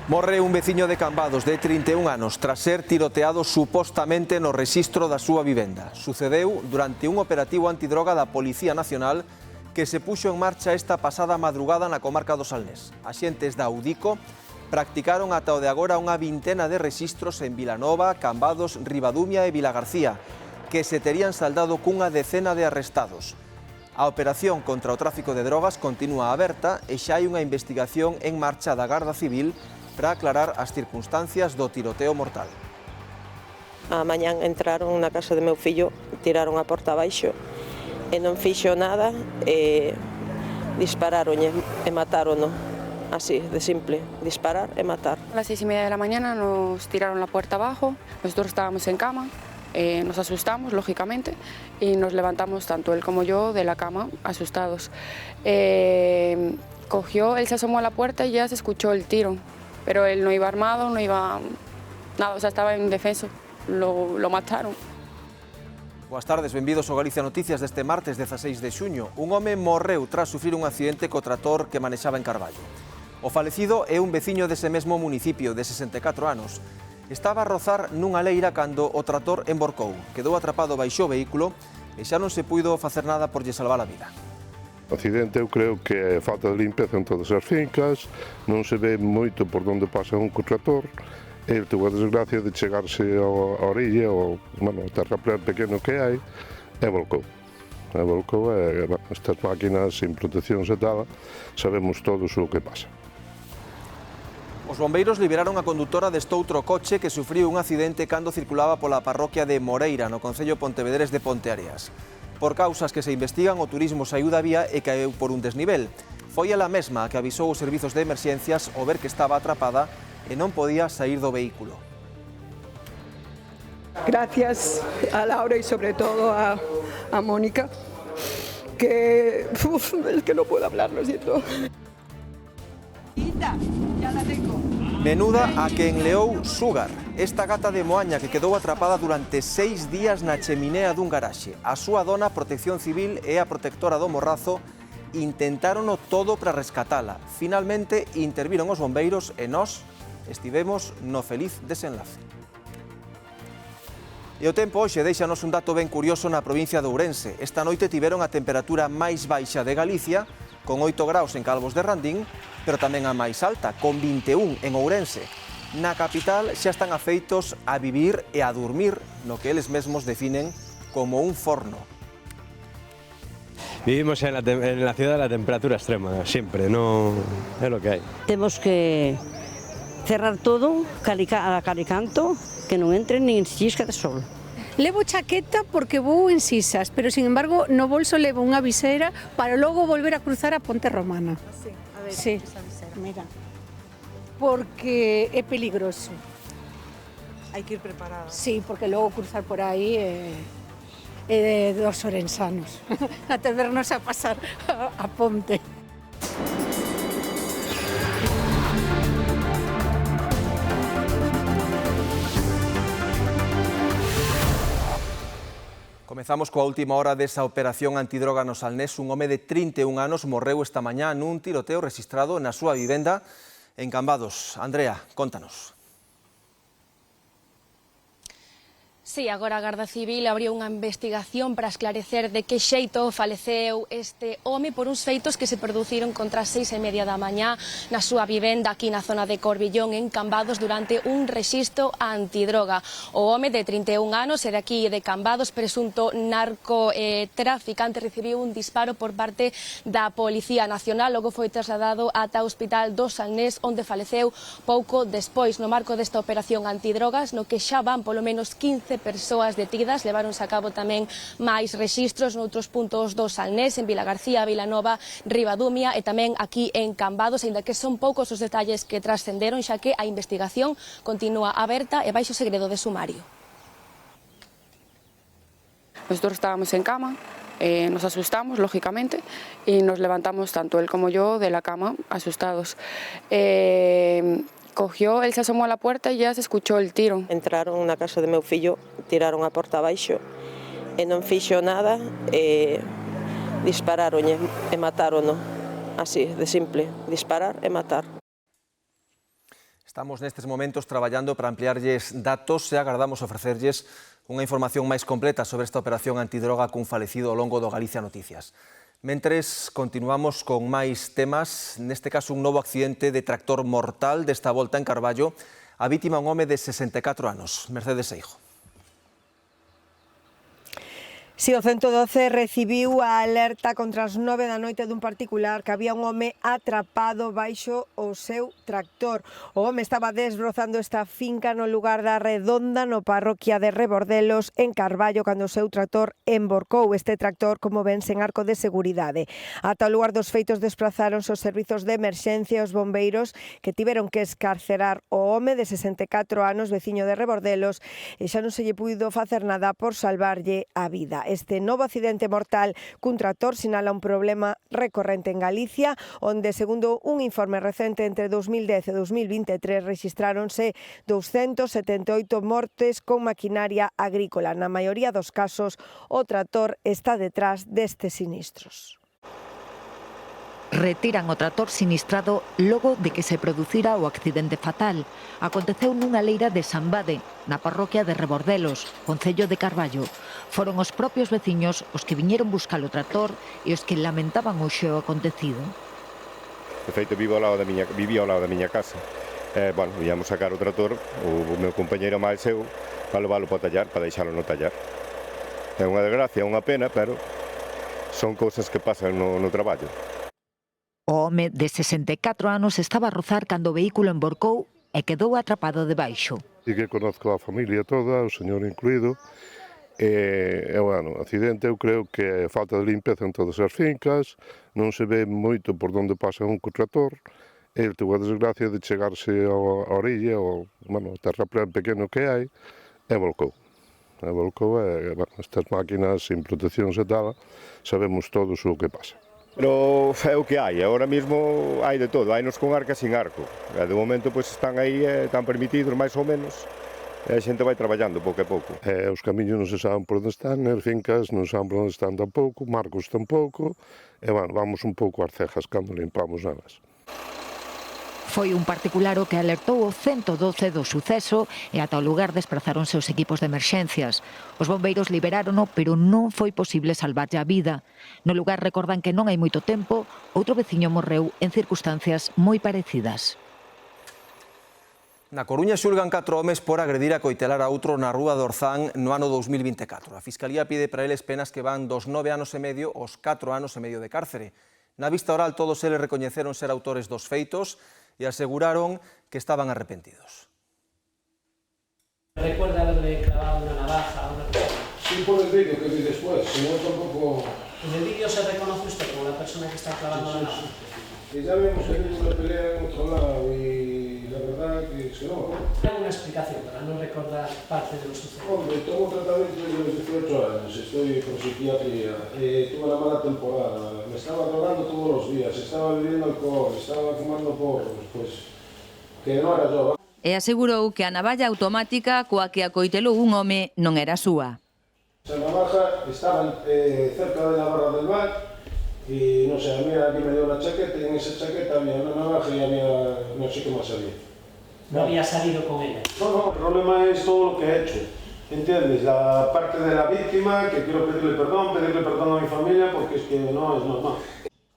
Morre un veciño de Cambados de 31 anos tras ser tiroteado supostamente no rexistro da súa vivenda. Sucedeu durante un operativo antidroga da Policía Nacional que se puxo en marcha esta pasada madrugada na comarca do Salnés. Axentes da UDICO practicaron ata o de agora unha vintena de rexistros en Vilanova, Cambados, Ribadumia e Vilagarcía, que se terían saldado cunha decena de arrestados. A operación contra o tráfico de drogas continúa aberta e xa hai unha investigación en marcha da Garda Civil para aclarar as circunstancias do tiroteo mortal. A mañán entraron na casa de meu fillo, tiraron a porta abaixo e non fixo nada e dispararonlle e matarono. Así, de simple, disparar e matar. A las 6:30 de la mañana nos tiraron la puerta abajo, nosotros estábamos en cama, nos asustamos, lógicamente, y nos levantamos, tanto él como yo, de la cama, asustados. Él se asomó a la puerta y ya se escuchó el tiro. Pero él no iba armado, no iba nada, o sea, estaba indefenso, lo mataron. Boas tardes, benvidos ao Galicia Noticias deste martes 16 de xuño. Un home morreu tras sufrir un accidente co trator que manexaba en Carballo. O falecido é un veciño dese mesmo municipio de 64 anos. Estaba a rozar nunha leira cando o trator emborcou. Quedou atrapado baixo o vehículo e xa non se puido facer nada por lle salvar a vida. O accidente eu creo que é falta de limpeza en todas as fincas, non se ve moito por onde pasa un trator, e tuvo a desgracia de chegarse a orilla, o terraplén pequeno que hai, e volcou. Estas máquinas sin protección setada, sabemos todos o que pasa. Os bombeiros liberaron a condutora destoutro coche que sufriu un accidente cando circulaba pola parroquia de Moreira, no concello Pontevedrés de Ponteareas. Por causas que se investigan, o turismo saiu da vía e caeu por un desnivel. Foi ela mesma a que avisou os servizos de emerxencias ao ver que estaba atrapada e non podía sair do vehículo. Gracias a Laura y sobre todo a Mónica, que es que no puedo hablar, lo siento. Ya la tengo. Menuda a que enleou Sugar, esta gata de Moaña que quedou atrapada durante 6 días na cheminea dun garaxe. A súa dona, Protección Civil e a protectora do Morrazo intentárono todo para rescatala. Finalmente interviron os bombeiros e nós estivemos no feliz desenlace. E o tempo hoxe deixanos un dato ben curioso na provincia de Ourense. Esta noite tiveron a temperatura máis baixa de Galicia, con 8 graus en Calvos de Randín, pero tamén a máis alta, con 21 en Ourense. Na capital xa están afeitos a vivir e a dormir no que eles mesmos definen como un forno. Vivimos en la ciudad de la temperatura extrema, siempre, no es lo que hay. Temos que cerrar todo, a calicanto, que non entre nin xisca de sol. Levo chaqueta porque vou en Sisas, pero sin embargo no bolso levo unha visera para logo volver a cruzar a Ponte Romana. Sí, a ver, sí. esa visera. Mira, porque é peligroso. Hai que ir preparada. Sí, porque logo cruzar por aí é dos orensanos, atrevernos a pasar a ponte. Comezamos coa última hora desa operación antidroga no Salnés. Un home de 31 anos morreu esta mañá nun tiroteo registrado na súa vivenda en Cambados. Andrea, contanos. Sí, agora a Garda Civil abriu unha investigación para esclarecer de que xeito faleceu este home por uns feitos que se produciron contra as 6:30 da mañá na súa vivenda aquí na zona de Corbillón, en Cambados, durante un rexistro antidroga. O home de 31 anos é de aquí de Cambados, presunto narcotraficante, recibiu un disparo por parte da Policía Nacional, logo foi trasladado ata o Hospital do Salnés, onde faleceu pouco despois. No marco desta operación antidrogas, no que xa van polo menos 15 persoas detidas, leváronse a cabo tamén máis rexistros noutros puntos do Salnés, en Vilagarcía, Vilanova, Ribadumia e tamén aquí en Cambados, aínda que son poucos os detalles que trascenderon, xa que a investigación continúa aberta e baixo segredo de sumario. Nosotros estábamos en cama, nos asustamos, lógicamente, y nos levantamos, tanto él como yo, de la cama, asustados. Él se asomó a la puerta y ya se escuchó el tiro. Entraron na casa de meu fillo, tiraron a porta abaixo e non fixo nada e dispararonlle e matarono. Así, de simple, disparar e matar. Estamos nestes momentos traballando para ampliarlles datos e agardamos ofrecerlles unha información máis completa sobre esta operación antidroga cun falecido ao longo do Galicia Noticias. Mentres, continuamos con máis temas, neste caso un novo accidente de tractor mortal desta volta en Carballo. A vítima un home de 64 anos, Mercedes Seijo. Si o 112 recibiu a alerta contra as 9 da noite dun particular que había un home atrapado baixo o seu tractor. O home estaba desbrozando esta finca no lugar da Redonda, no parroquia de Rebordelos, en Carballo, cando o seu tractor emborcou. Este tractor, como ven, sen arco de seguridade. Ata o lugar dos feitos desprazáronse os servizos de emerxencia e os bombeiros, que tiveron que escarcerar o home de 64 anos, veciño de Rebordelos, e xa non se lle puido facer nada por salvarlle a vida. Este novo accidente mortal cun tractor sinala un problema recorrente en Galicia, onde, segundo un informe recente, entre 2010 e 2023 rexistráronse 278 mortes con maquinaria agrícola. Na maioría dos casos, o tractor está detrás destes sinistros. Retiran o tractor sinistrado logo de que se producira o accidente fatal. Aconteceu nunha leira de Sambade, na parroquia de Rebordelos, concello de Carballo. Foron os propios veciños os que viñeron buscar o tractor e os que lamentaban o xeo acontecido. De feito, vivía ao lado da miña casa. Bueno, íamos sacar o tractor, o meu compañeiro máis eu, para leválo para o tallar, para deixalo no tallar. É unha desgracia, é unha pena, pero son cousas que pasan no traballo. O home de 64 anos estaba a rozar cando o vehículo emborcou e quedou atrapado debaixo. E que conozco a familia toda, o señor incluído, e, bueno, o accidente eu creo que é falta de limpeza en todas as fincas, non se ve moito por onde pasa un tractor, e tuvo a desgracia de chegarse a orilla, o terraplén pequeno que hai, e volcou. E volcou, e, bueno, estas máquinas sin protección e tal, sabemos todos o que pasa. Pero é o que hai, agora mesmo hai de todo, hainos con arca e sin arco. De momento pois están aí, están permitidos máis ou menos, e a xente vai traballando pouco a pouco. Os camiños non se saben por onde están, as fincas non saben por onde están tampouco, marcos tampouco, e bueno, vamos un pouco ás cejas cando limpamos elas. Foi un particular o que alertou o 112 do suceso e ata o lugar desprazáronse os equipos de emerxencias. Os bombeiros liberárono, pero non foi posible salvarlle a vida. No lugar recordan que non hai moito tempo, outro veciño morreu en circunstancias moi parecidas. Na Coruña xulgan 4 homes por agredir a coitelar a outro na rúa do Orzán no ano 2024. A Fiscalía pide para eles penas que van dos 9 anos e medio aos 4 anos e medio de cárcere. Na vista oral, todos eles recoñeceron ser autores dos feitos e aseguraron que estaban arrepentidos. ¿Recuerda haberle clavado una navaja a una persona? Sí, por el vídeo que vi después, si no tampoco... ¿En el vídeo se reconoce usted como la persona que está clavando la navaja? Y ya habíamos tenido una pelea en otro lado y la verdad que es que no. Tengo una explicación para no recordar parte de lo sucedido. Hombre, tomo tratamiento desde los 18 años, estoy con psiquiatría, tuve una mala temporada, me estaba drogando todos los días, estaba bebiendo alcohol, estaba fumando porros, pues que non era yo. E asegurou que a navalla automática coa que acoitelou un home non era súa. Esa navaja estaba cerca de la barra del bar y no sé, a mí aquí me dio una chaqueta y en esa chaqueta había una navaja y había no sé qué más había. ¿No había salido con ella? No, el problema es todo lo que he hecho. ¿Entiendes? La parte de la víctima, que quiero pedirle perdón a mi familia porque es que no es normal.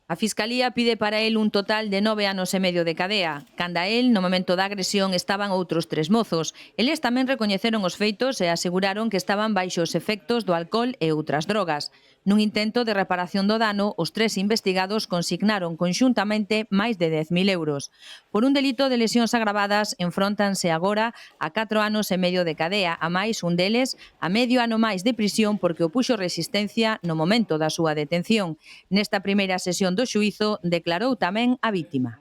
A Fiscalía pide para el un total de 9 anos e medio de cadea. Canda el, no momento da agresión, estaban outros 3 mozos. Eles tamén recoñeceron os feitos e aseguraron que estaban baixo os efectos do alcohol e outras drogas. Nun intento de reparación do dano, os 3 investigados consignaron conxuntamente máis de 10.000 euros. Por un delito de lesións agravadas, enfróntanse agora a 4 anos e medio de cadea, a máis un deles a medio ano máis de prisión porque opuxo resistencia no momento da súa detención. Nesta primeira sesión do xuízo declarou tamén a vítima.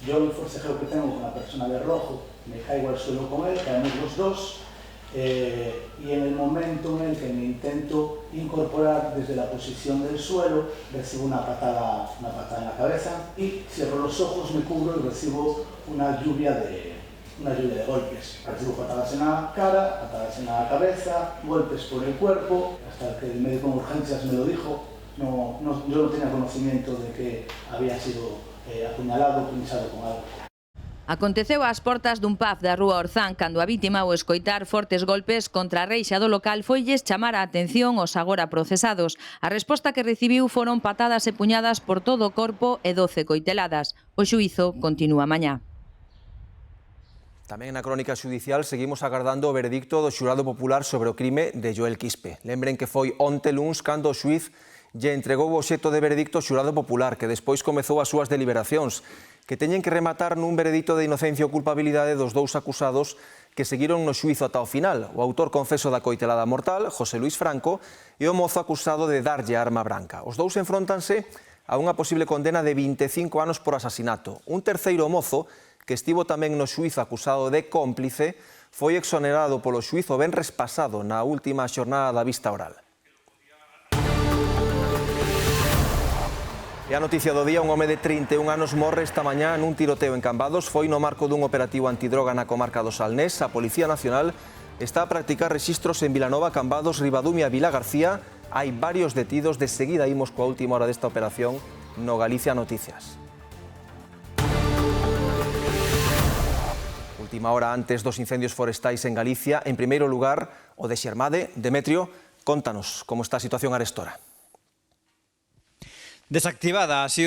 Yo el forcejeo que tengo con la persona de rojo, me caigo al suelo con él, caemos los dos, y en el momento en el que me intento incorporar desde la posición del suelo, recibo una patada en la cabeza y cierro los ojos, me cubro y recibo una lluvia de golpes. Recibo patadas en la cara, patadas en la cabeza, golpes por el cuerpo, hasta que el médico en urgencias me lo dijo. Yo no tenía conocimiento de que había sido apuñalado o pinchado con algo. Aconteceu ás portas dun pub da rúa Orzán cando a vítima, ao escoitar fortes golpes contra a reixa do local, foilles chamar a atención aos agora procesados. A resposta que recibiu foron patadas e puñadas por todo o corpo e 12 coiteladas. O xuízo continúa mañá. Tamén na crónica xudicial seguimos agardando o veredicto do xurado popular sobre o crime de Joel Quispe. Lembren que foi onte luns cando o xuiz lle entregou o obxecto de veredicto ao xurado popular, que despois comezou as súas deliberacións, que teñen que rematar nun veredicto de inocencia ou culpabilidade dos dous acusados que seguiron no xuizo ata o final, o autor confeso da coitelada mortal, José Luis Franco, e o mozo acusado de darlle a arma branca. Os dous enfróntanse a unha posible condena de 25 anos por asasinato. Un terceiro mozo, que estivo tamén no xuizo acusado de cómplice, foi exonerado polo xuiz o venres pasado na última xornada da vista oral. E a noticia do día, un home de 31 anos morre esta mañá nun tiroteo en Cambados. Foi no marco dun operativo antidroga na comarca do Salnés. A Policía Nacional está a practicar rexistros en Vilanova, Cambados, Ribadumia e Vilagarcía. Hai varios detidos. De seguida imos coa última hora desta operación no Galicia Noticias. Última hora antes dos incendios forestais en Galicia. En primeiro lugar, o de Xermade. Demetrio, contanos como está a situación arestora. Desactivada, así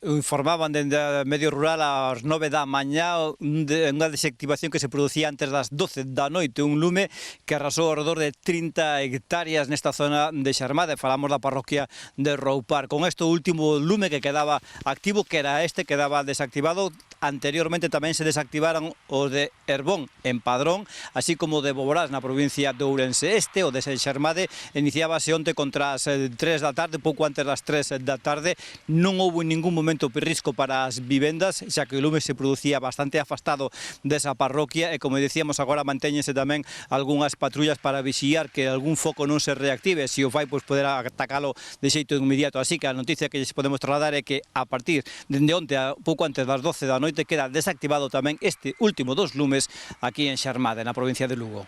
informaban dende o medio rural ás 9 da mañá, unha desactivación que se producía antes das 12 da noite, un lume que arrasou ao redor de 30 hectáreas nesta zona de Xermade. Falamos da parroquia de Roupar. Con este último lume que quedaba activo, que era este, quedaba desactivado. Anteriormente tamén se desactivaron os de Herbón en Padrón, así como de Boborás na provincia de Ourense. Este, o de Xermade, iniciábase onte contra as 3 da tarde, pouco antes das 3 da tarde. Non houve en ningún momento risco para as vivendas, xa que o lume se producía bastante afastado desa parroquia e, como decíamos, agora mantéñense tamén algunhas patrullas para vixiar que algún foco non se reactive. Se o fai, pois poderá atacalo de xeito inmediato. Así que a noticia que lles podemos trasladar é que a partir de onte, pouco antes das 12 da noite, queda desactivado tamén este último dos lumes aquí en Xermade, na provincia de Lugo.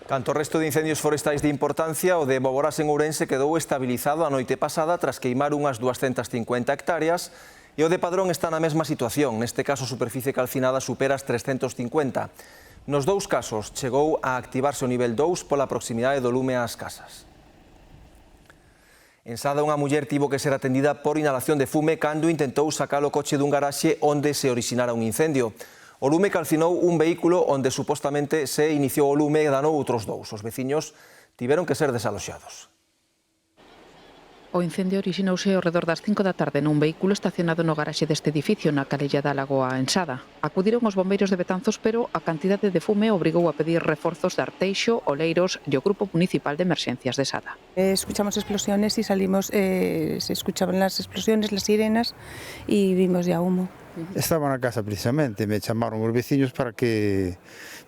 Canto o resto de incendios forestais de importancia, o de Boborás en Ourense quedou estabilizado a noite pasada tras queimar unhas 250 hectáreas e o de Padrón está na mesma situación. Neste caso, a superficie calcinada supera as 350. Nos dous casos chegou a activarse o nivel 2 pola proximidade do lume ás casas. En Sada, unha muller tivo que ser atendida por inhalación de fume cando intentou sacar o coche dun garaxe onde se orixinara un incendio. O lume calcinou un vehículo onde supostamente se iniciou o lume e danou outros dous. Os veciños tiveron que ser desaloxados. O incendio orixinouse ao redor das 5 da tarde nun vehículo estacionado no garaxe deste edificio na calella da Lagoa en Sada. Acudiron os bombeiros de Betanzos, pero a cantidade de fume obrigou a pedir reforzos de Arteixo, Oleiros e o Grupo Municipal de Emerxencias de Sada. Escuchamos explosiones y salimos, se escuchaban las explosiones, las sirenas y vimos ya humo. Estaba na casa precisamente, me chamaron os veciños para que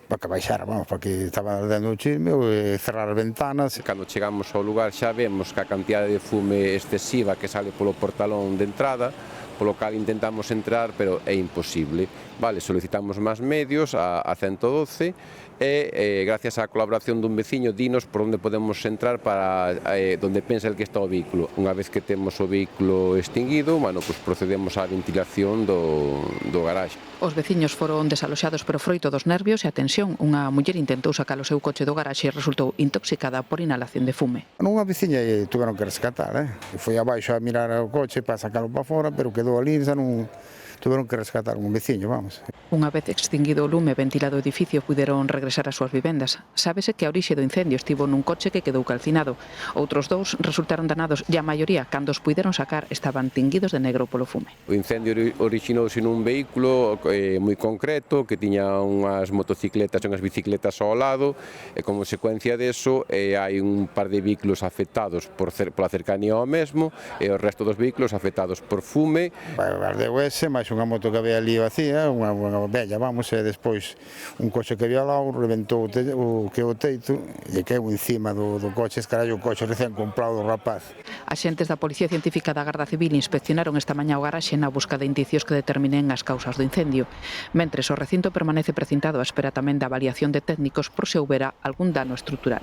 baixara, para que estaba ardendo o chisme, cerrar as ventanas. Cando chegamos ao lugar xa vemos que a cantidade de fume excesiva que sale polo portalón de entrada, polo cal intentamos entrar, pero é imposible. Vale, solicitamos máis medios a 112 e gracias á colaboración dun veciño dinos por onde podemos entrar para onde pensa el que está o vehículo. Unha vez que temos o vehículo extinguido, pues procedemos á ventilación do garaxe. Os veciños foron desaloxados pero froito dos nervios e a tensión. Unha muller intentou sacar o seu coche do garaxe e resultou intoxicada por inhalación de fume. Unha veciña tuveron que rescatar, foi abaixo a mirar o coche para sacarlo para fora, pero quedou ali, tuveron que rescatar un veciño, vamos. Unha vez extinguido o lume e ventilado o edificio, puderon regresar ás súas vivendas. Sábese que a orixe do incendio estivo nun coche que quedou calcinado. Outros dous resultaron danados e a maioría, cando os puideron sacar, estaban tinguidos de negro polo fume. O incendio orixinouse nun vehículo moi concreto que tiña unhas motocicletas e unhas bicicletas ao lado e como secuencia deso hai un par de vehículos afectados pola cercanía ao mesmo e o resto dos vehículos afectados por fume. Ardeu ese, máis unha moto que había ali vacía, unha bella, vamos, e despois un coche que había ao lado reventou o teito e queu encima do coche, o coche recén comprado do rapaz. Axentes da Policía Científica da Garda Civil inspeccionaron esta mañá o garaxe na busca de indicios que determinen as causas do incendio. Mentres, o recinto permanece precintado á espera tamén da avaliación de técnicos por se houbera algún dano estrutural.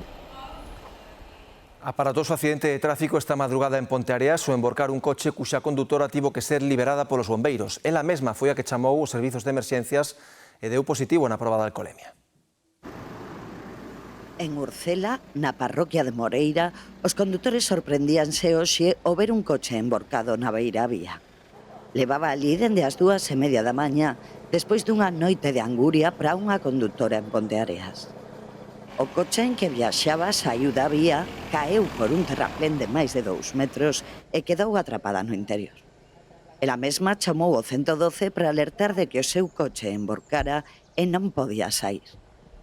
Aparatoso accidente de tráfico esta madrugada en Ponteareas ao emborcar un coche cuxa condutora tivo que ser liberada polos bombeiros. Ela mesma foi a que chamou os servizos de emerxencias e deu positivo na proba de alcolemia. En Urcela, na parroquia de Moreira, os condutores sorprendíanse hoxe ao ver un coche emborcado na beira vía. Levaba ali dende as 2:30 da mañá, despois dunha noite de anguria para unha condutora en Ponteareas. O coche en que viaxaba saiu da vía, caeu por un terraplén de máis de 2 metros e quedou atrapada no interior. Ela mesma chamou o 112 para alertar de que o seu coche emborcara e non podía sair.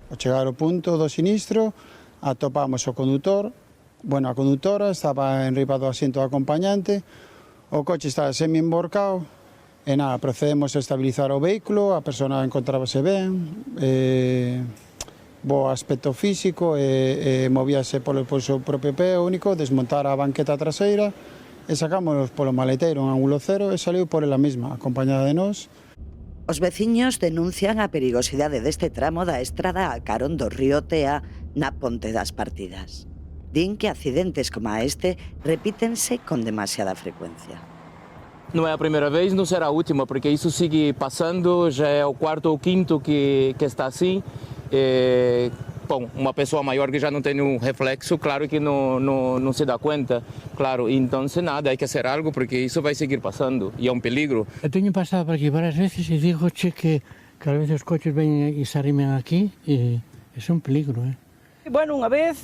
Ao chegar ao punto do sinistro, atopamos o condutor, a condutora estaba enriba do asiento do acompañante, o coche estaba semi-emborcado, e nada, procedemos a estabilizar o vehículo, a persona encontrábase ben, bo aspecto físico e movíase polo seu propio pé único, desmontar a banqueta traseira e sacámonos polo maleteiro en ángulo cero e saliu por ela mesma, acompañada de nós. Os veciños denuncian a perigosidade deste tramo da estrada a carón do río Tea na Ponte das Partidas. Din que accidentes como este repítense con demasiada frecuencia. Não é a primeira vez, não será a última, porque isso sigue passando, já é o quarto ou quinto que está assim. Bom, uma pessoa maior que já não tem um reflexo, claro que não se dá conta, claro, então nada, hay que hacer algo porque isso vai seguir passando e é um peligro. Eu tenho passado por aqui várias vezes e digo-te que a veces os coches vêm e se arrimen aqui e é um peligro. Bueno, unha vez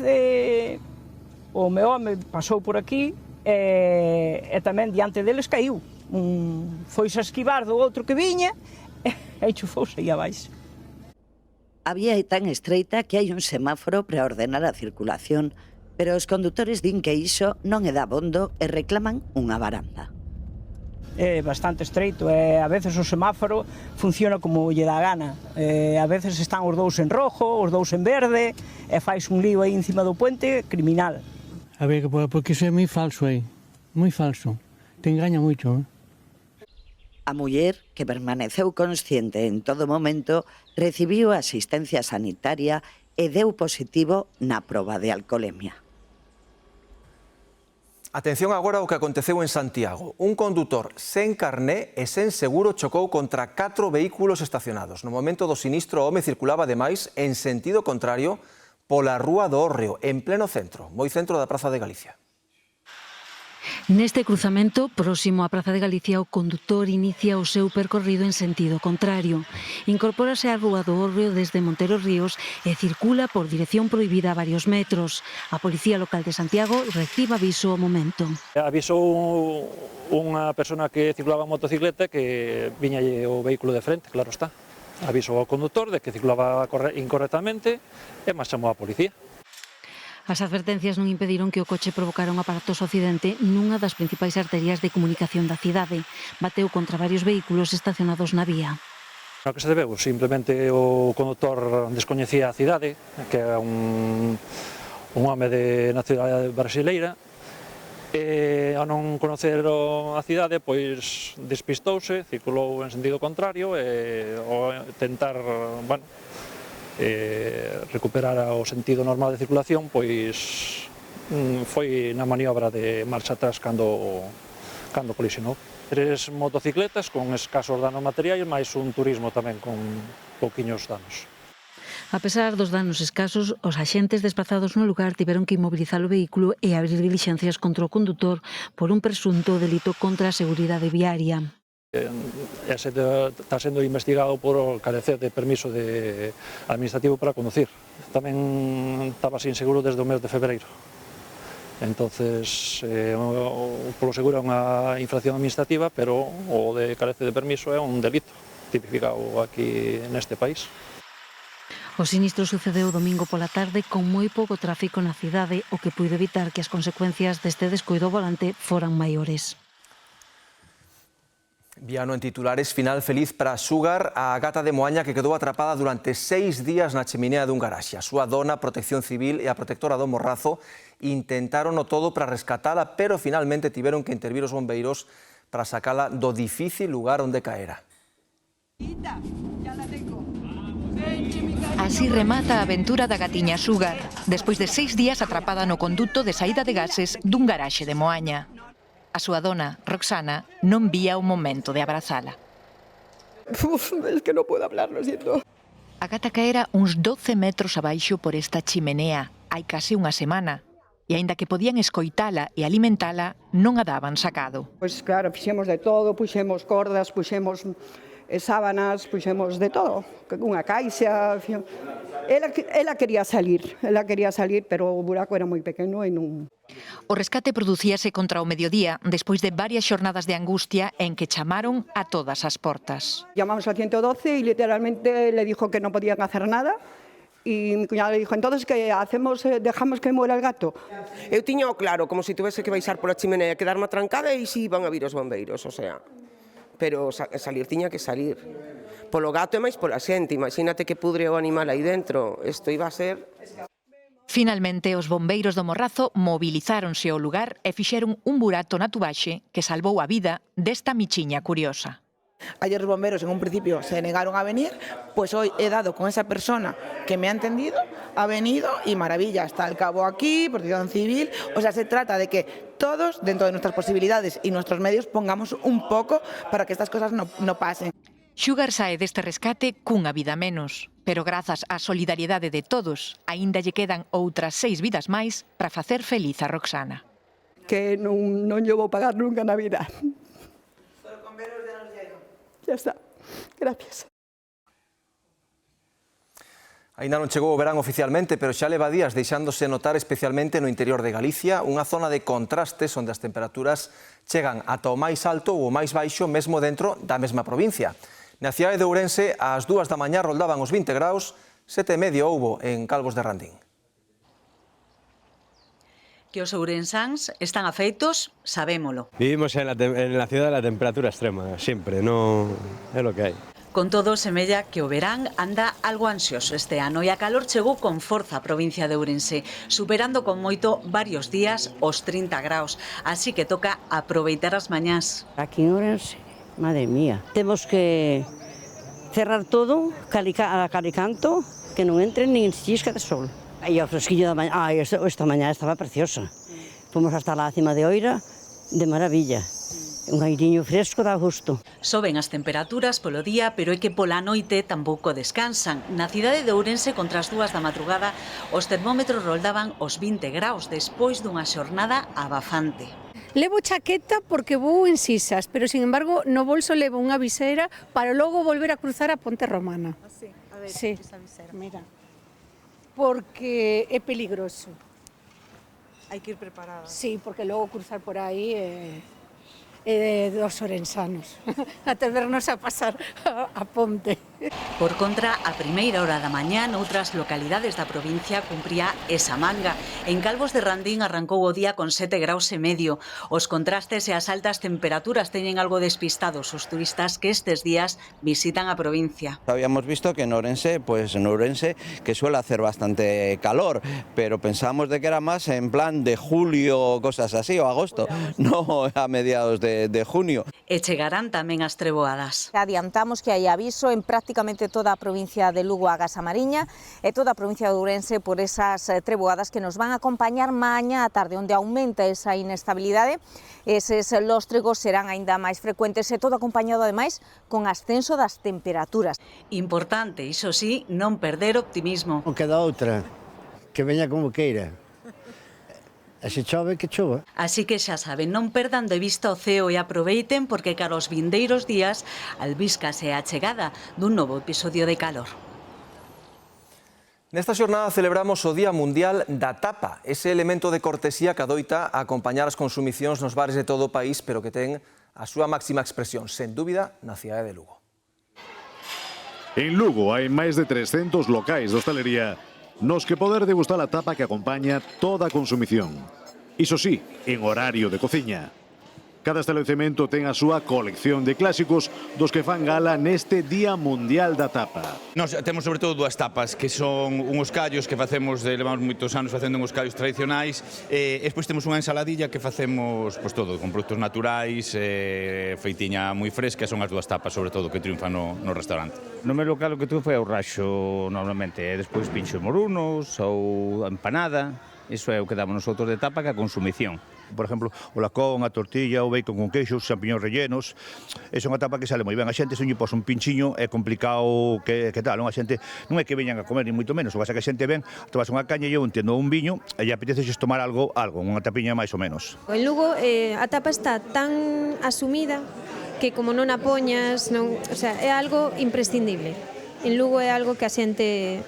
o meu home pasou por aquí e tamén diante deles caiu. Foise a esquivar do outro que viña e enchufouse aí abaixo. A vía é tan estreita que hai un semáforo para ordenar a circulación, pero os condutores din que iso non é dabondo e reclaman unha varanda. É bastante estreito e a veces o semáforo funciona como lle dá gana. A veces están os dous en rojo, os dous en verde e fais un lío aí encima do puente criminal. A ver, porque iso é moi falso aí, moi falso. Te engaña moito, A muller, que permaneceu consciente en todo momento, recibiu asistencia sanitaria e deu positivo na proba de alcolemia. Atención agora ao que aconteceu en Santiago. Un condutor sen carné e sen seguro chocou contra 4 vehículos estacionados. No momento do sinistro, o home circulaba ademais en sentido contrario pola Rúa do Hórreo, en pleno centro, moi centro da Praza de Galicia. Neste cruzamento, próximo á Praza de Galicia, o condutor inicia o seu percorrido en sentido contrario. Incorpórase á Rúa do Hórreo desde Montero Ríos e circula por dirección prohibida a varios metros. A Policía Local de Santiago recibe aviso ao momento. Avisou unha persona que circulaba en motocicleta que viña o vehículo de frente, claro está. Avisou ao condutor de que circulaba incorrectamente e máis chamou a policía. As advertencias non impediron que o coche provocara un aparatoso accidente nunha das principais arterias de comunicación da cidade. Bateu contra varios vehículos estacionados na vía. A que se debeu? Simplemente o condutor descoñecía a cidade, que é un home de nacionalidade brasileira, e ao non conocer a cidade, pois despistouse, circulou en sentido contrario e ao tentar, recuperar o sentido normal de circulación, pois foi na maniobra de marcha atrás cando colisionou. 3 motocicletas con escasos danos materiais, máis un turismo tamén con pouquiños danos. A pesar dos danos escasos, os axentes desplazados no lugar tiveron que inmobilizar o vehículo e abrir diligencias contra o condutor por un presunto delito contra a seguridade viaria. Está sendo investigado por carecer de permiso administrativo para conducir. Tamén estaba sin seguro desde o mes de febreiro. Entonces, polo seguro é unha infracción administrativa, pero o de carecer de permiso é un delito tipificado aquí neste país. O sinistro sucedeu domingo pola tarde con moi pouco tráfico na cidade, o que puido evitar que as consecuencias deste descoido volante foran maiores. Viano en titulares, final feliz para Sugar, a gata de Moaña que quedou atrapada durante 6 días na cheminea dun garaxe. A súa dona, Protección Civil e a protectora do Morrazo intentaron o todo para rescatala, pero finalmente tiveron que intervir os bombeiros para sacala do difícil lugar onde caera. A Así remata a aventura da gatiña Sugar, despois de 6 días atrapada no conduto de saída de gases dun garaxe de Moaña. A súa dona, Roxana, non vía o momento de abrazala. Es que non podo hablar, lo siento. A gata caera uns 12 metros abaixo por esta chimenea hai case unha semana, e aínda que podían escoitala e alimentala, non a daban sacado. Pois claro, fixemos de todo, puxemos cordas, puxemos sábanas, puxemos de todo, unha caixa. Ela quería salir, pero o buraco era moi pequeno e non... O rescate producíase contra o mediodía, despois de varias xornadas de angustia en que chamaron a todas as portas. Llamamos al 112 y literalmente le dijo que no podían hacer nada. Y mi cuñada le dijo, entonces, ¿qué hacemos? ¿Dejamos que muera el gato? Eu tiño claro, como se tuvese que baixar pola chimenea e quedarme trancada e si iban a vir os bombeiros, o sea... Pero salir tiña que salir. Polo gato e máis pola xente, imagínate que pudre o animal aí dentro, isto iba a ser... Finalmente, os bombeiros do Morrazo movilizáronse ao lugar e fixeron un burato na tubaxe que salvou a vida desta michiña curiosa. Ayer los bomberos en un principio se negaron a venir, pues hoy he dado con esa persona que me ha entendido, ha venido y maravilla, está el cabo aquí, Protección Civil, o sea, se trata de que todos, dentro de nuestras posibilidades y nuestros medios, pongamos un poco para que estas cosas no pasen. Sugar sae deste rescate cunha vida menos, pero grazas á solidariedade de todos, aínda lle quedan outras 6 vidas máis para facer feliz a Roxana. Que non lle vou pagar nunca na vida. Ya está. Gracias. Aínda non chegou o verán oficialmente, pero xa leva días deixándose notar especialmente no interior de Galicia, unha zona de contrastes onde as temperaturas chegan ata o máis alto ou o máis baixo mesmo dentro da mesma provincia. Na cidade de Ourense, ás 2 da mañá roldaban os 20 graus, 7,5 houbo en Calvos de Randín. Que os ourensáns están afeitos, sabémolo. Vivimos en la ciudad de la temperatura extrema, siempre, no é lo que hai. Con todo, semella que o verán anda algo ansioso este ano e a calor chegou con forza a provincia de Ourense, superando con moito varios días os 30 graus. Así que toca aproveitar as mañás. Aquí en Ourense, madre mía, temos que cerrar todo, a calicanto, que non entre nin chisca de sol. E o fresquillo da mañá, esta mañá estaba preciosa. Fomos hasta lá cima de Oira, de maravilla. Un airiño fresco dá gusto. Soben as temperaturas polo día, pero é que pola noite tampouco descansan. Na cidade de Ourense, contra as 2 da madrugada, os termómetros roldaban os 20 graus despois dunha xornada abafante. Levo chaqueta porque vou en Sisas, pero, sin embargo, no bolso levo unha visera para logo volver a cruzar a Ponte Romana. Sí, a ver, sí. Esa visera. Mira, porque é peligroso. Hai que ir preparada. Sí, porque logo cruzar por aí dos orensanos, até vernos a pasar a ponte. Por contra, a primeira hora da mañá noutras localidades da provincia cumpría esa manga. En Calvos de Randín arrancou o día con 7 graus e medio. Os contrastes e as altas temperaturas teñen algo despistados os turistas que estes días visitan a provincia. Habíamos visto que en Ourense, que suele hacer bastante calor, pero pensamos de que era más en plan de julio, cosas así, o agosto, no a mediados de junio. E chegarán tamén as treboadas. Adiantamos que hai aviso en prácticamente toda a provincia de Lugo, Agás a Mariña e toda a provincia de Ourense por esas treboadas que nos van a acompañar mañá á tarde, onde aumenta esa inestabilidade. Eses lóstregos serán aínda máis frecuentes e todo acompañado ademais con ascenso das temperaturas. Importante, iso sí, non perder optimismo. Non queda outra, que veña como queira. E se chove, que chova. Así que xa saben, non perdan de vista o ceo e aproveiten porque cara aos vindeiros días albíscase a chegada dun novo episodio de calor. Nesta xornada celebramos o Día Mundial da Tapa, ese elemento de cortesía que adoita a acompañar as consumicións nos bares de todo o país, pero que ten a súa máxima expresión, sen dúbida, na cidade de Lugo. En Lugo hai máis de 300 locais de hostalería nos que poder degustar a tapa que acompaña toda a consumición. Iso sí, en horario de cociña. Cada estabelecemento ten a súa colección de clásicos dos que fan gala neste Día Mundial da Tapa. Nós temos sobre todo dúas tapas, que son uns callos que facemos, levamos moitos anos facendo uns callos tradicionais, e despois temos unha ensaladilla que facemos pois todo, con produtos naturais, feitiña moi fresca, son as dúas tapas sobre todo que triunfan no restaurante. No meu local o que tuve foi o raxo normalmente, e despois pincho morunos ou empanada, iso é o que damos nosotros de tapa que a consumición. Por exemplo, o lacón, a tortilla, o bacon con queixo, os champiñóns rellenos. É unha tapa que sale moi ben. A xente se lle pos un pinchiño é complicado que tal, non? A xente non é que veñan a comer, ni moito menos. O que pasa é que a xente ven, tomas unha caña e eu entendo un viño e lle apetece tomar algo, unha tapiña máis ou menos. En Lugo a tapa está tan asumida que como non a poñas, non, o sea, é algo imprescindible. En Lugo é algo que a xente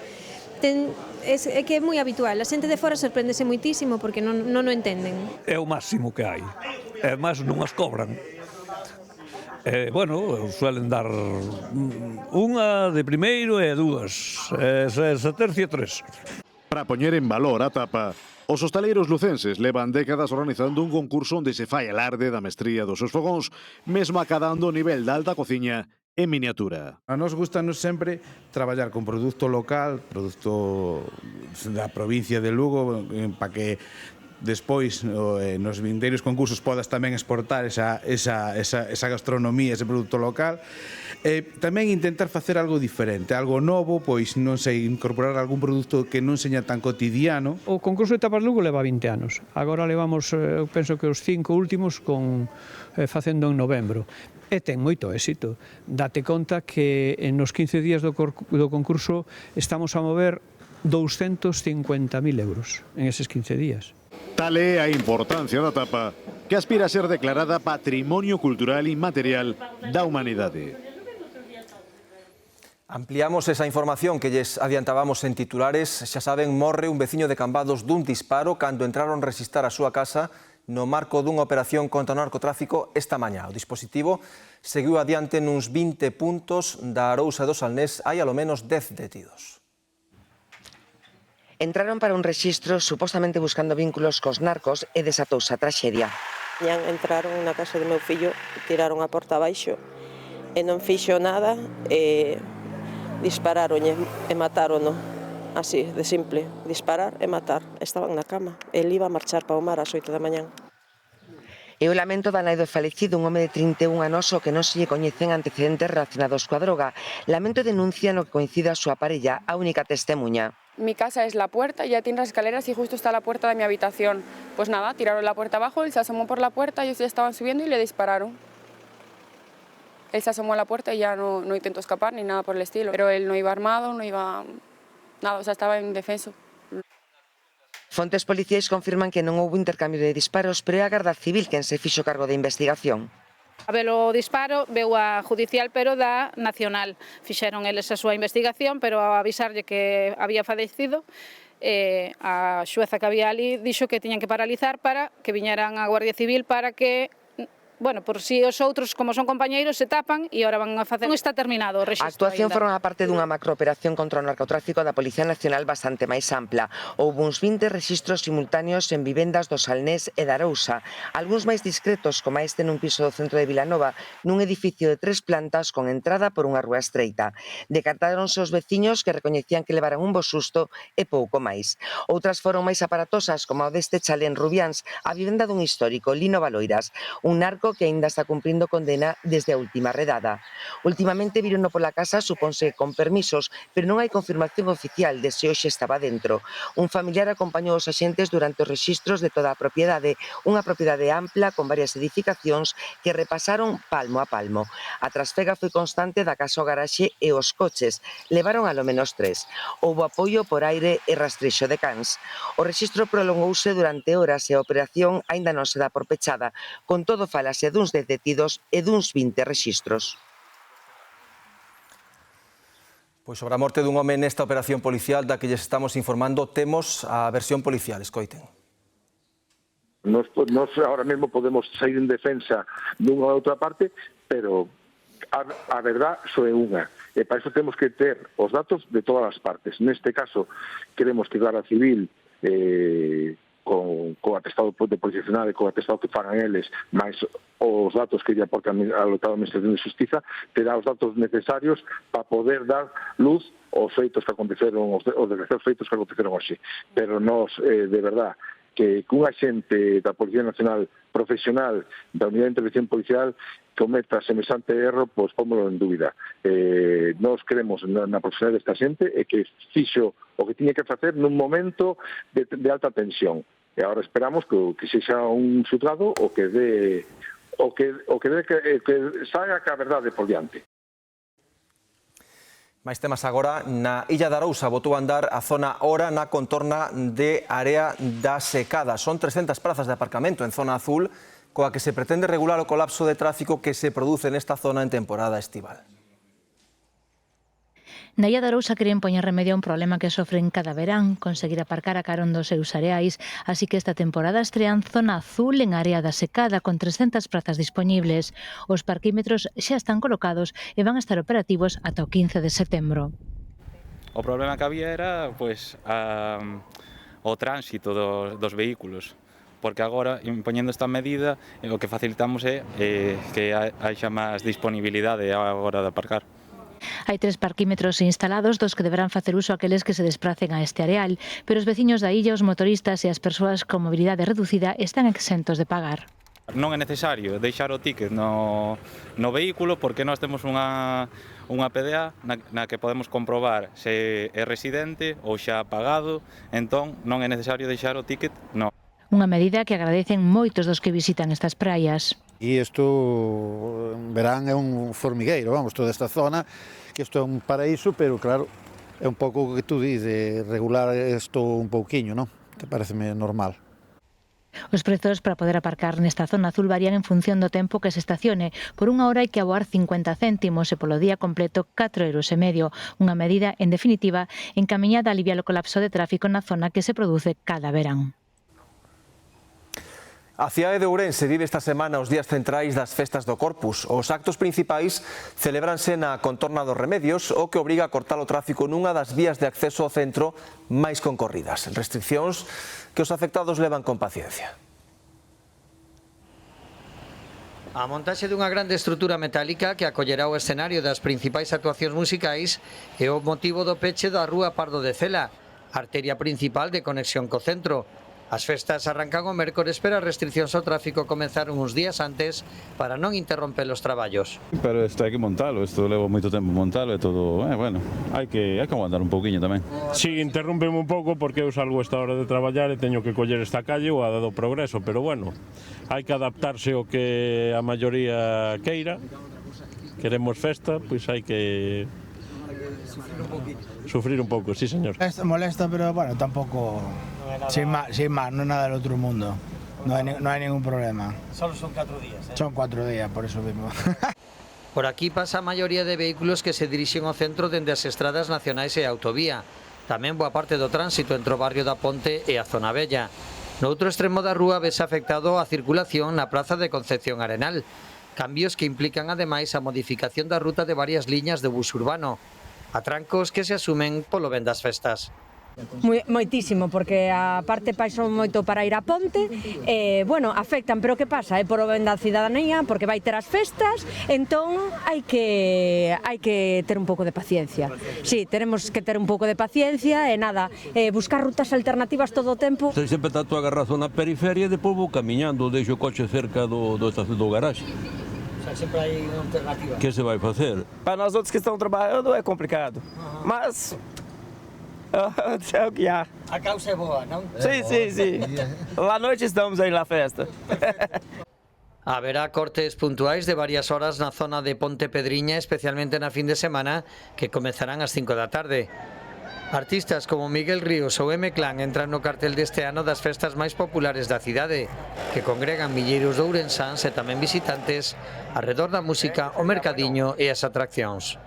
ten... É que é moi habitual, a xente de fora sorprendese moitísimo porque non o entenden. É o máximo que hai, e máis non as cobran. Bueno, suelen dar unha de primeiro e dúas, esa tercia tres. Para poñer en valor a tapa, os hostaleiros lucenses levan décadas organizando un concurso onde se fai alarde da mestría dos seus fogóns, mesmo acadando o nivel da alta cociña en miniatura. A nos gustanos sempre traballar con produto local, produto da provincia de Lugo, para que despois nos vindeiros concursos podas tamén exportar esa gastronomía, ese produto local. Tamén intentar facer algo diferente, algo novo, pois non sei, incorporar algún produto que non seña tan cotidiano. O concurso de tapas Lugo leva 20 anos. Agora levamos, eu penso que os 5 últimos facendo en novembro. E ten moito éxito. Date conta que nos 15 días do concurso estamos a mover 250.000 euros en eses 15 días. Tal é a importancia da tapa, que aspira a ser declarada Patrimonio Cultural Inmaterial da Humanidade. Ampliamos esa información que lles adiantábamos en titulares. Xa saben, morre un veciño de Cambados dun disparo cando entraron resistar a súa casa no marco dunha operación contra o narcotráfico esta mañá. O dispositivo seguiu adiante nuns 20 puntos da Arousa do Salnés. Hai alo menos 10 detidos. Entraron para un rexistro supostamente buscando vínculos cos narcos e desatouse a traxedia. Entraron na casa do meu fillo, tiraron a porta abaixo e non fixo nada e dispararonlle e matarono. Así, de simple, disparar e matar. Estaban na cama. El iba a marchar para o mar ás 8 da mañán. E o lamento da nai do falecido, un home de 31 anos ao que non se lle coñecen antecedentes relacionados coa droga. Lamento denuncia no que coincide a súa parella, a única testemunha. Mi casa es la puerta, ya tiene las escaleras y justo está la puerta de mi habitación. Pues nada, tiraron la puerta abajo, él se asomó por la puerta, ellos ya estaban subiendo y le dispararon. Él se asomó a la puerta y ya no intentó escapar ni nada por el estilo. Pero él no iba armado, no iba... nada, o sea, estaba indefenso. Fontes policiais confirman que non houve intercambio de disparos, pero é a Garda Civil quen se fixo cargo da investigación. A ver o disparo, veu a judicial, pero da nacional. Fixeron eles a súa investigación, pero ao avisarlle que había fallecido, a xueza que había ali dixo que tiñan que paralizar para que viñeran a Guardia Civil para que... Bueno, por si os outros, como son compañeiros, se tapan e agora van a facer... Non está terminado o rexistro. A actuación forma parte dunha macrooperación contra o narcotráfico da Policía Nacional bastante máis ampla. Houve uns 20 rexistros simultáneos en vivendas do Salnés e da Arousa. Algúns máis discretos, como este nun piso do centro de Vilanova, nun edificio de 3 plantas con entrada por unha rúa estreita. Decartáronse os veciños que recoñecían que levaran un bo susto e pouco máis. Outras foron máis aparatosas, como o deste chalé en Rubiáns, a vivenda dun histórico, Lino Valoiras, un narco que aínda está cumprindo condena desde a última redada. Últimamente virono pola casa, suponse con permisos, pero non hai confirmación oficial de se hoxe estaba dentro. Un familiar acompañou os axentes durante os rexistros de toda a propiedade, unha propiedade ampla con varias edificacións que repasaron palmo a palmo. A trasfega foi constante da casa ao garaxe e os coches. Levaron alo menos 3. Houbo apoio por aire e rastrexo de cans. O rexistro prolongouse durante horas e a operación aínda non se dá por pechada. Con todo, falase duns 10 detidos e duns 20 rexistros. Pois sobre a morte dun home nesta operación policial da que lles estamos informando, temos a versión policial. Escoiten. Nos ahora mesmo podemos sair en defensa dunha ou outra parte, pero a verdad só é unha. E para iso temos que ter os datos de todas as partes. Neste caso, queremos que Garda Civil co atestado de Policía Nacional e co atestado que fagan eles, máis os datos que lle aporta a local Administración de Xustiza, terá os datos necesarios para poder dar luz aos feitos que aconteceron, os desgraciados feitos que aconteceron hoxe. Pero nós, de verdad, que un agente da Policía Nacional profesional da Unidade de Intervención Policial cometa semejante erro, pois pómolo en dúbida. Nós queremos na profesional desta xente e que fixo o que tiña que facer nun momento de alta tensión. E agora esperamos que sexa un xulgado o que saia ca verdade por diante. Mais temas agora, na Illa de Arousa botou a andar a zona Hora na contorna de Área da Secada. Son 300 prazas de aparcamento en zona azul coa que se pretende regular o colapso de tráfico que se produce nesta zona en temporada estival. Na Illa de Arousa queren poñer remedio a un problema que sofren cada verán, conseguir aparcar a carón dos seus areais, así que esta temporada estrean Zona Azul en Área da Secada con 300 prazas disponibles. Os parquímetros xa están colocados e van a estar operativos ata o 15 de setembro. O problema que había era o tránsito dos vehículos, porque agora, impoñendo esta medida, o que facilitamos é que haxa máis disponibilidade a hora de aparcar. Hai 3 parquímetros instalados dos que deberán facer uso aqueles que se despracen a este areal, pero os veciños da illa, os motoristas e as persoas con mobilidade reducida están exentos de pagar. Non é necesario deixar o ticket no vehículo porque nós temos unha PDA na que podemos comprobar se é residente ou xa pagado, entón non é necesario deixar o ticket, non. Unha medida que agradecen moitos dos que visitan estas praias. E isto, en verán, é un formigueiro, vamos, toda esta zona, que isto é un paraíso, pero claro, é un pouco o que tú dices, regular isto un pouquiño, non? Que pareceme normal. Os prezos para poder aparcar nesta zona azul varían en función do tempo que se estacione. Por unha hora hai que aboar 50 céntimos e polo día completo 4,5 €, unha medida, en definitiva, encamiñada a aliviar o colapso de tráfico na zona que se produce cada verán. A cidade de Ourense vive esta semana os días centrais das festas do Corpus. Os actos principais celebranse na contorna dos Remedios, o que obriga a cortar o tráfico nunha das vías de acceso ao centro máis concorridas. Restriccións que os afectados levan con paciencia. A montaxe dunha grande estrutura metálica que acollerá o escenario das principais actuacións musicais é o motivo do peche da Rúa Pardo de Cela, arteria principal de conexión co centro. As festas arrancan o mércores, pero as restriccións ao tráfico comenzaron uns días antes para non interromper os traballos. Pero isto hai que montalo, isto leva moito tempo montalo e todo, bueno, hai que aguantar un pouquiño tamén. Si, interrúmpeme un pouco porque eu salgo esta hora de traballar e teño que coller esta calle ou a do Progreso, pero bueno, hai que adaptarse ao que a maioría queira. Queremos festa, pois hai que sufrir un pouco, sí, señor. Molesta, pero bueno, tampouco... Sin más, no es nada del otro mundo. No hay ningún problema. Solo son 4 días. Son 4 días, por eso mismo. Por aquí pasa a maioría de vehículos que se dirixen ao centro dende as estradas nacionais e a autovía. Tamén boa parte do tránsito entre o barrio da Ponte e a Zona Bella. No outro extremo da rúa vese afectado a circulación na praza de Concepción Arenal. Cambios que implican ademais a modificación da ruta de varias liñas de bus urbano. Atrancos que se asumen polo ben das festas. Moitísimo, porque a parte paixo moito para ir á Ponte bueno, afectan, pero que pasa? É por o ben da cidadanía, porque vai ter as festas, entón hai que ter un pouco de paciencia. Sí, tenemos que ter un pouco de paciencia e nada, buscar rutas alternativas todo o tempo. Estoy sempre tanto agarrado na periferia e depois vou camiñando, deixo o coche cerca do garaxe. Sempre hai unha alternativa. Que se vai facer? Para nós outros que estão trabalhando é complicado, mas é o que há. A causa é boa, não? Sim. Lá à noite estamos aí na festa. Haberá cortes puntuais de varias horas na zona de Ponte Pedriña, especialmente na fin de semana, que comezarán ás 5 da tarde. Artistas como Miguel Ríos ou M-Clan entran no cartel deste ano das festas máis populares da cidade, que congregan milleiros de ourensáns e tamén visitantes arredor da música, o mercadiño e as atraccións.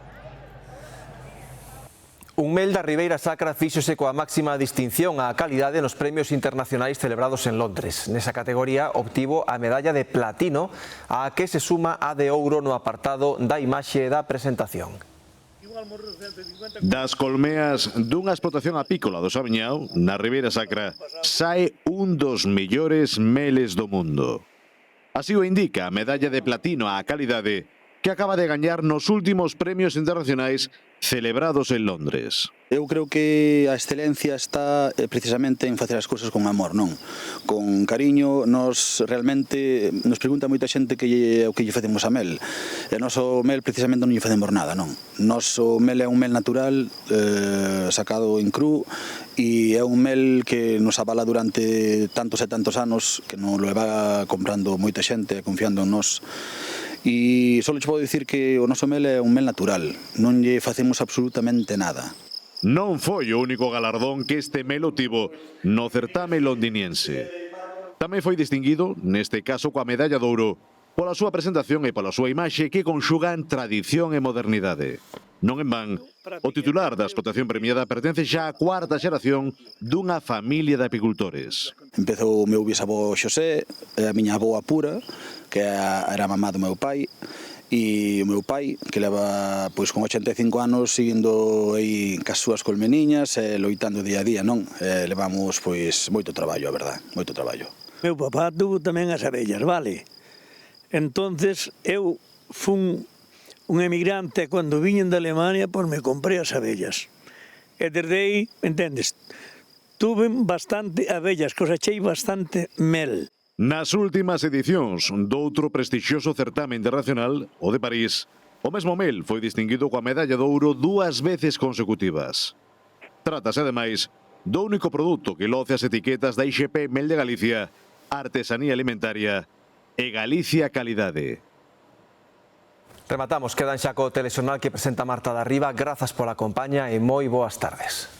Un mel da Ribeira Sacra fíxose coa máxima distinción á calidade nos premios internacionais celebrados en Londres. Nesa categoría obtivo a medalla de platino, á que se suma a de ouro no apartado da imaxe da presentación. Das colmeas dunha explotación apícola do Sabiñao, na Ribeira Sacra, sae un dos mellores meles do mundo. Así o indica a medalla de platino á calidade que acaba de gañar nos últimos premios internacionais celebrados en Londres. Eu creo que a excelencia está precisamente en facer as cousas con amor, non? Con cariño. Nos realmente nos pregunta moita xente que o que lle facemos a mel. E nós o mel precisamente non lle facemos nada, non? Nos o mel é un mel natural, sacado en cru, e é un mel que nos avala durante tantos e tantos anos, que non lo va comprando moita xente, confiando en nós. E só che podo dicir que o noso mel é un mel natural, non lle facemos absolutamente nada. Non foi o único galardón que este mel obtivo no certame londiniense. Tamén foi distinguido, neste caso coa medalla de ouro, pola súa presentación e pola súa imaxe que conxugan tradición e modernidade. Non en van, o titular da explotación premiada pertence xa á cuarta xeración dunha familia de apicultores. Empezou o meu bisavó Xosé, a miña avoa Pura, que era a mamá do meu pai, e o meu pai, que leva pois con 85 anos seguindo aí cas súas colmeniñas e loitando día a día, non? Levamos pois moito traballo, a verdad, moito traballo. Meu papá tuvo tamén as abellas, vale? Entonces eu fun un emigrante cando viñen de Alemania, pois me comprei as abellas. E desde aí, entendes, tuve bastante abellas, cosechei bastante mel. Nas últimas edicións doutro prestixioso certame internacional, o de París, o mesmo mel foi distinguido coa medalla de ouro 2 veces consecutivas. Trátase, ademais, do único produto que loce as etiquetas da IGP Mel de Galicia, Artesanía Alimentaria e Galicia Calidade. Rematamos, quedan xa co telexornal que presenta Marta Darriba. Grazas pola compañía e moi boas tardes.